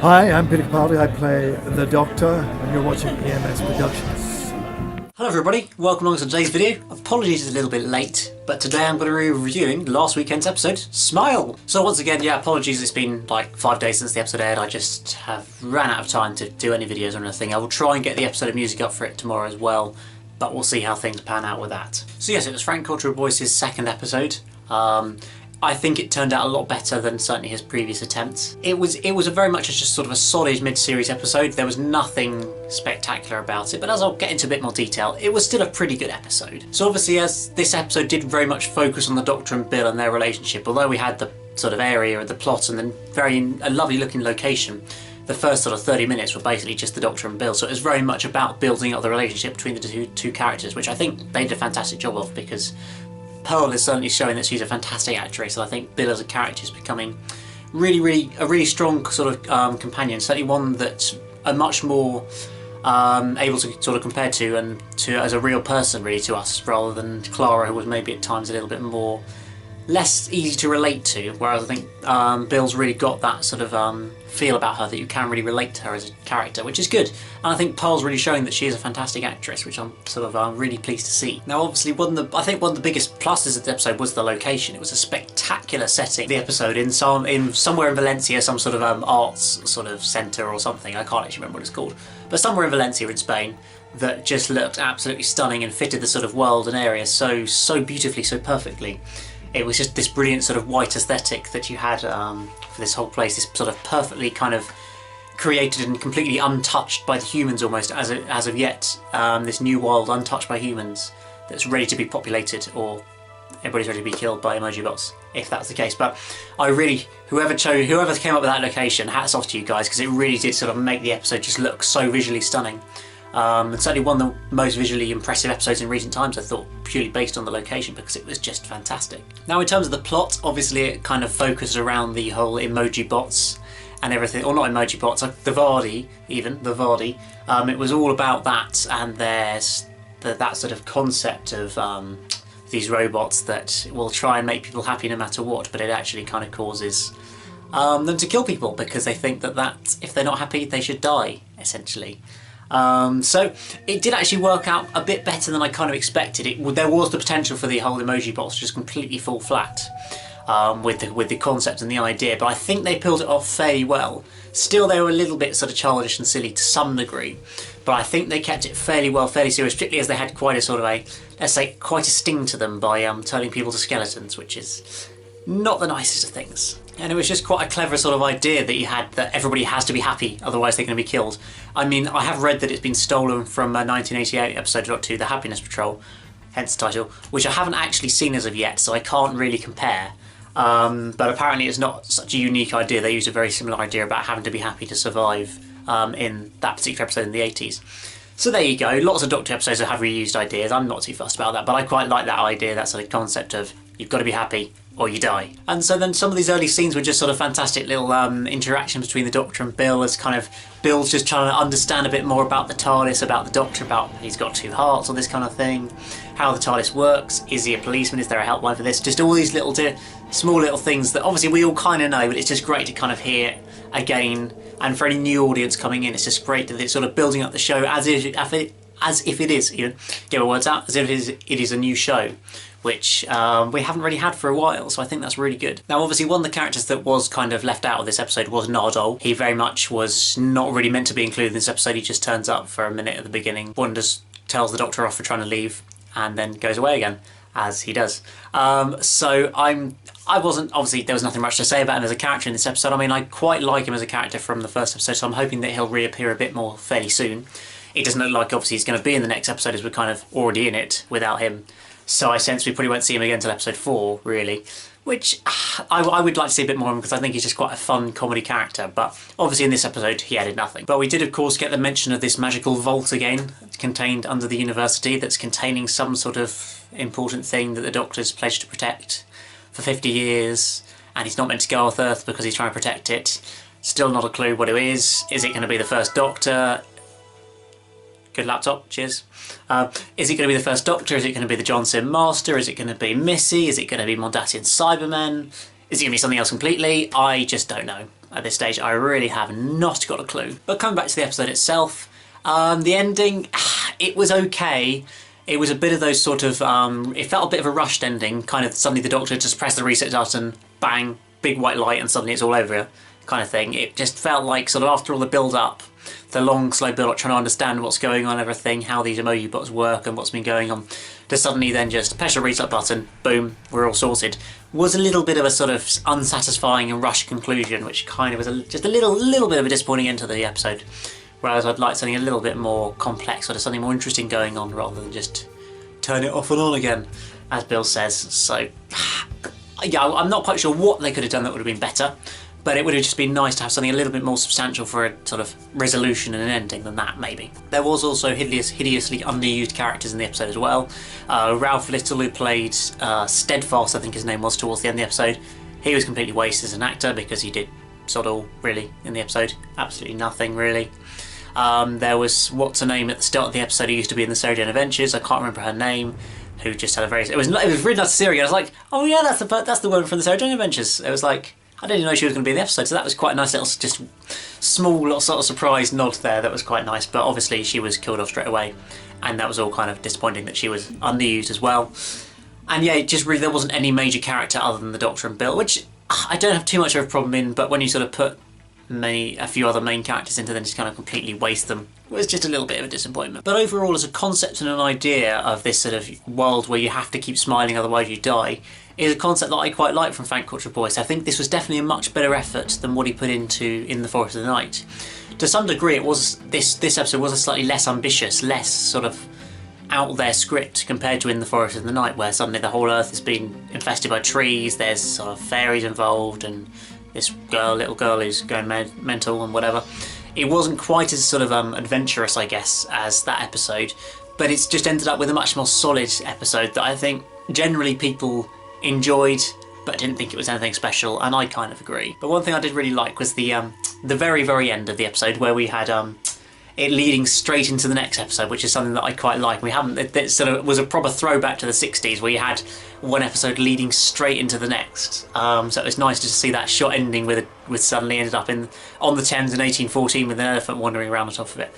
Hi, I'm Peter Capaldi. I play the Doctor, and you're watching EMS Productions. Hello everybody, welcome along to today's video. Apologies it's a little bit late, but today I'm going to be reviewing last weekend's episode, Smile! So once again, yeah, apologies, it's been like 5 days since the episode aired. I just have ran out of time to do any videos or anything. I will try and get the episode of music up for it tomorrow as well, but we'll see how things pan out with that. So yes, it was Frank Cottrell Boyce's second episode. I think it turned out a lot better than certainly his previous attempts. It was a very much just sort of a solid mid-series episode. There was nothing spectacular about it, but as I'll get into a bit more detail, it was still a pretty good episode. So obviously, as this episode did very much focus on the Doctor and Bill and their relationship, although we had the sort of area of the plot and then a lovely looking location, the first sort of 30 minutes were basically just the Doctor and Bill, so it was very much about building up the relationship between the two characters, which I think they did a fantastic job of, because Pearl is certainly showing that she's a fantastic actress, and I think Bill as a character is becoming a really strong sort of companion, certainly one that's a much more able to sort of compare to and to as a real person really to us, rather than Clara, who was maybe at times a little bit more less easy to relate to, whereas I think Bill's really got that sort of feel about her that you can really relate to her as a character, which is good. And I think Pearl's really showing that she is a fantastic actress, which I'm sort of really pleased to see. Now obviously I think one of the biggest pluses of the episode was the location. It was a spectacular setting. The episode in somewhere in Valencia, some sort of arts sort of centre or something, I can't actually remember what it's called, but somewhere in Valencia in Spain, that just looked absolutely stunning and fitted the sort of world and area so beautifully, so perfectly. It was just this brilliant sort of white aesthetic that you had for this whole place, this sort of perfectly kind of created and completely untouched by the humans almost, as of yet, this new world untouched by humans that's ready to be populated, or everybody's ready to be killed by emoji bots, if that's the case. But I really, whoever came up with that location, hats off to you guys, because it really did sort of make the episode just look so visually stunning. And certainly one of the most visually impressive episodes in recent times, I thought, purely based on the location, because it was just fantastic. Now in terms of the plot, obviously it kind of focused around the whole emoji bots and everything, or not emoji bots, the Vardy even, the Vardy. It was all about that, and there's that sort of concept of these robots that will try and make people happy no matter what, but it actually kind of causes them to kill people, because they think that if they're not happy, they should die, essentially. So it did actually work out a bit better than I kind of expected. There was the potential for the whole emoji box to just completely fall flat with the concept and the idea, but I think they pulled it off fairly well. Still, they were a little bit sort of childish and silly to some degree, but I think they kept it fairly well, fairly serious, particularly as they had quite a sort of let's say, quite a sting to them by turning people to skeletons, which is not the nicest of things. And it was just quite a clever sort of idea that you had, that everybody has to be happy, otherwise they're going to be killed. I mean, I have read that it's been stolen from a 1988 episode of *2, The Happiness Patrol, hence the title, which I haven't actually seen as of yet, so I can't really compare. But apparently it's not such a unique idea. They used a very similar idea about having to be happy to survive in that particular episode in the 80s. So there you go, lots of Doctor episodes that have reused ideas. I'm not too fussed about that, but I quite like that idea, that sort of concept of you've got to be happy or you die. And so then some of these early scenes were just sort of fantastic little interactions between the Doctor and Bill, as kind of Bill's just trying to understand a bit more about the TARDIS, about the Doctor, about he's got two hearts or this kind of thing, how the TARDIS works, is he a policeman, is there a helpline for this, just all these small little things that obviously we all kind of know, but it's just great to kind of hear again. And for any new audience coming in, it's just great that it's sort of building up the show as if it is, get my words out, as if it is a new show, which we haven't really had for a while, so I think that's really good. Now obviously one of the characters that was kind of left out of this episode was Nardole. He very much was not really meant to be included in this episode. He just turns up for a minute at the beginning, wanders, tells the Doctor off for trying to leave, and then goes away again, as he does. So I wasn't, obviously there was nothing much to say about him as a character in this episode. I mean, I quite like him as a character from the first episode, so I'm hoping that he'll reappear a bit more fairly soon. It doesn't look like obviously he's going to be in the next episode, as we're kind of already in it without him. So I sense we probably won't see him again until episode 4, really. Which I would like to see a bit more of him, because I think he's just quite a fun comedy character. But obviously in this episode he added nothing. But we did of course get the mention of this magical vault again, contained under the university, that's containing some sort of important thing that the Doctor's pledged to protect for 50 years. And he's not meant to go off Earth because he's trying to protect it. Still not a clue what it is. Is it going to be the first Doctor? Good laptop, cheers. Is it going to be the first Doctor? Is it going to be the Johnson Master? Is it going to be Missy? Is it going to be Mondasian Cybermen? Is it going to be something else completely? I just don't know. at this stage. I really have not got a clue. But coming back to the episode itself, the ending, it was okay. It was a bit of those sort of, it felt a bit of a rushed ending, kind of suddenly the Doctor just pressed the reset button, bang, big white light and suddenly it's all over kind of thing. It just felt like sort of after all the build-up, the long, slow build-up, trying to understand what's going on, everything, how these emoji bots work and what's been going on, to suddenly then just press a reset button, boom, we're all sorted, was a little bit of a sort of unsatisfying and rushed conclusion, which kind of was just a little bit of a disappointing end to the episode. Whereas I'd like something a little bit more complex, sort of something more interesting going on, rather than just turn it off and on again, as Bill says. So, yeah, I'm not quite sure what they could have done that would have been better, but it would have just been nice to have something a little bit more substantial for a sort of resolution and an ending than that, maybe. There was also hideously underused characters in the episode as well. Ralph Little, who played Steadfast, I think his name was, towards the end of the episode, he was completely wasted as an actor because he did sod all, really, in the episode. Absolutely nothing, really. There was what's-her-name at the start of the episode who used to be in the Sarah Jane Adventures, I can't remember her name, who just had a very... It was really nice to see her again. I was like, oh yeah, that's the woman from the Sarah Jane Adventures. It was like, I didn't know she was going to be in the episode, so that was quite a nice little, just small little sort of surprise nod there. That was quite nice, but obviously she was killed off straight away, and that was all kind of disappointing that she was underused as well. And yeah, it just really, there wasn't any major character other than the Doctor and Bill, which I don't have too much of a problem in, but when you sort of put a few other main characters into, then just kind of completely waste them, it was just a little bit of a disappointment. But overall, as a concept and an idea of this sort of world where you have to keep smiling otherwise you die, is a concept that I quite like from Frank Culture Boyce. I think this was definitely a much better effort than what he put into In the Forest of the Night. To some degree, it was this episode was a slightly less ambitious, less sort of out there script compared to In the Forest of the Night, where suddenly the whole Earth has been infested by trees, there's sort of fairies involved, and this little girl who's going mental and whatever. It wasn't quite as sort of adventurous, I guess, as that episode, but it's just ended up with a much more solid episode that I think generally people enjoyed, but didn't think it was anything special, and I kind of agree. But one thing I did really like was the very, very end of the episode, where we had it leading straight into the next episode, which is something that I quite like. It sort of was a proper throwback to the 60s, where you had one episode leading straight into the next. So it was nice to see that shot ending with suddenly ended up on the Thames in 1814 with an elephant wandering around on top of it.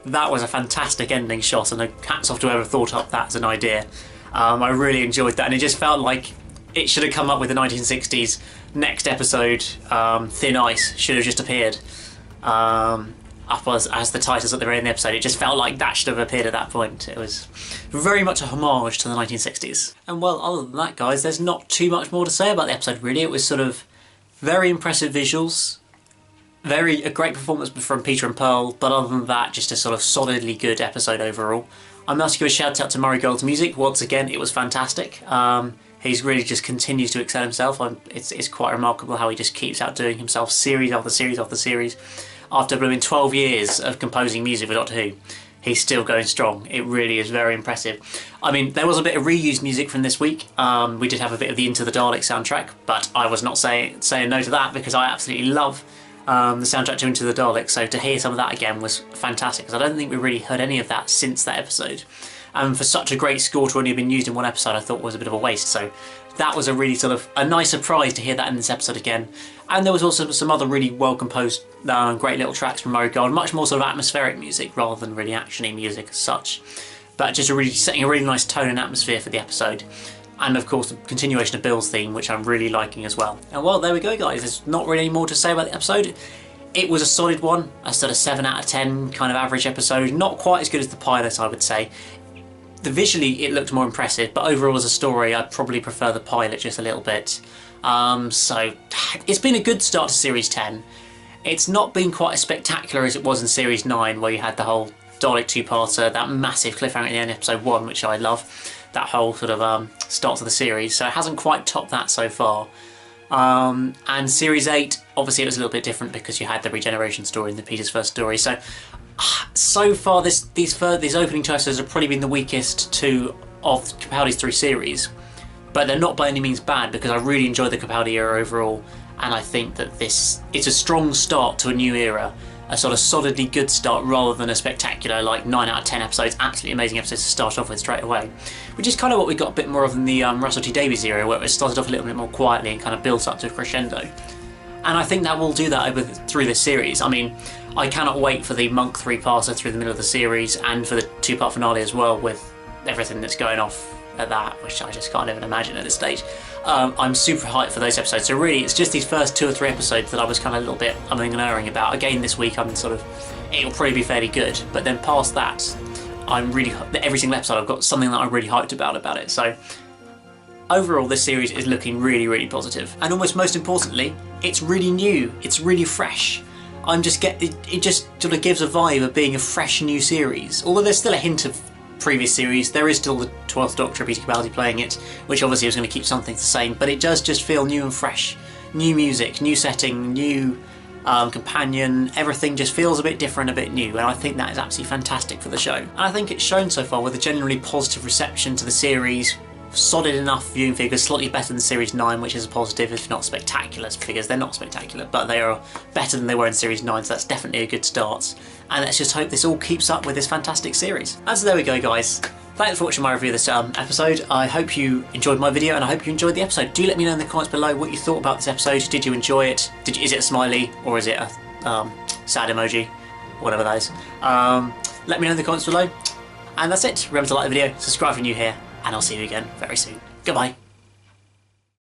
That was a fantastic ending shot, and hats off to whoever thought up that as an idea. I really enjoyed that, and it just felt like it should have come up with the 1960s next episode. Thin Ice should have just appeared. Up as the titles at the very end of the episode. It just felt like that should have appeared at that point. It was very much a homage to the 1960s. And well, other than that, guys, there's not too much more to say about the episode, really. It was sort of very impressive visuals, a great performance from Peter and Pearl, but other than that, just a sort of solidly good episode overall. I must give a shout out to Murray Gold's music. Once again, it was fantastic. He's really just continues to excel himself. It's quite remarkable how he just keeps outdoing himself series after series after series. After 12 years of composing music for Doctor Who, he's still going strong. It really is very impressive. I mean, there was a bit of reused music from this week. We did have a bit of the Into the Dalek soundtrack, but I was not saying no to that, because I absolutely love the soundtrack to Into the Dalek, so to hear some of that again was fantastic, because I don't think we really heard any of that since that episode. And for such a great score to only have been used in one episode, I thought was a bit of a waste, so that was a really sort of a nice surprise to hear that in this episode again. And there was also some other really well composed, great little tracks from Murray Gold, much more sort of atmospheric music rather than really actiony music as such, but just setting a really nice tone and atmosphere for the episode. And of course the continuation of Bill's theme, which I'm really liking as well. And well, there we go, guys. There's not really any more to say about the episode. It was a solid one, a sort of 7 out of 10 kind of average episode. Not quite as good as the pilot, I would say. Visually it looked more impressive, but overall as a story I'd probably prefer the pilot just a little bit. So it's been a good start to Series 10. It's not been quite as spectacular as it was in Series 9, where you had the whole Dalek two-parter, that massive cliffhanger at the end of Episode 1, which I love. That whole sort of start to the series, so it hasn't quite topped that so far. And Series 8, obviously it was a little bit different because you had the regeneration story and the Peter's first story. So far these opening 2 episodes have probably been the weakest 2 of Capaldi's 3 series, but they're not by any means bad, because I really enjoyed the Capaldi era overall, and I think that it's a strong start to a new era, a sort of solidly good start rather than a spectacular like 9 out of 10 episodes, absolutely amazing episodes to start off with straight away, which is kind of what we got a bit more of in the Russell T Davies era, where it started off a little bit more quietly and kind of built up to a crescendo. And I think that will do that through this series. I mean, I cannot wait for the Monk 3-parter through the middle of the series, and for the 2-part finale as well, with everything that's going off at that, which I just can't even imagine at this stage. I'm super hyped for those episodes. So really, it's just these first 2 or 3 episodes that I was kind of a little bit umming and ahhing about. Again, this week I'm sort of, it'll probably be fairly good, but then past that, every single episode I've got something that I'm really hyped about it. So overall, this series is looking really, really positive. And almost most importantly, it's really new, it's really fresh. It just sort of gives a vibe of being a fresh new series. Although there's still a hint of previous series, there is still the 12th Doctor, Peter Capaldi, playing it, which obviously is going to keep something the same, but it does just feel new and fresh. New music, new setting, new companion, everything just feels a bit different, a bit new, and I think that is absolutely fantastic for the show. And I think it's shown so far with a generally positive reception to the series, solid enough viewing figures, slightly better than Series 9, which is a positive, if not spectacular figures. They're not spectacular, but they are better than they were in Series 9, so that's definitely a good start. And let's just hope this all keeps up with this fantastic series. And so there we go, guys. Thanks for watching my review of this episode. I hope you enjoyed my video, and I hope you enjoyed the episode. Do let me know in the comments below what you thought about this episode. Did you enjoy it? Is it a smiley, or is it a sad emoji? Whatever that is. Let me know in the comments below. And that's it. Remember to like the video, subscribe if you're new here, and I'll see you again very soon. Goodbye.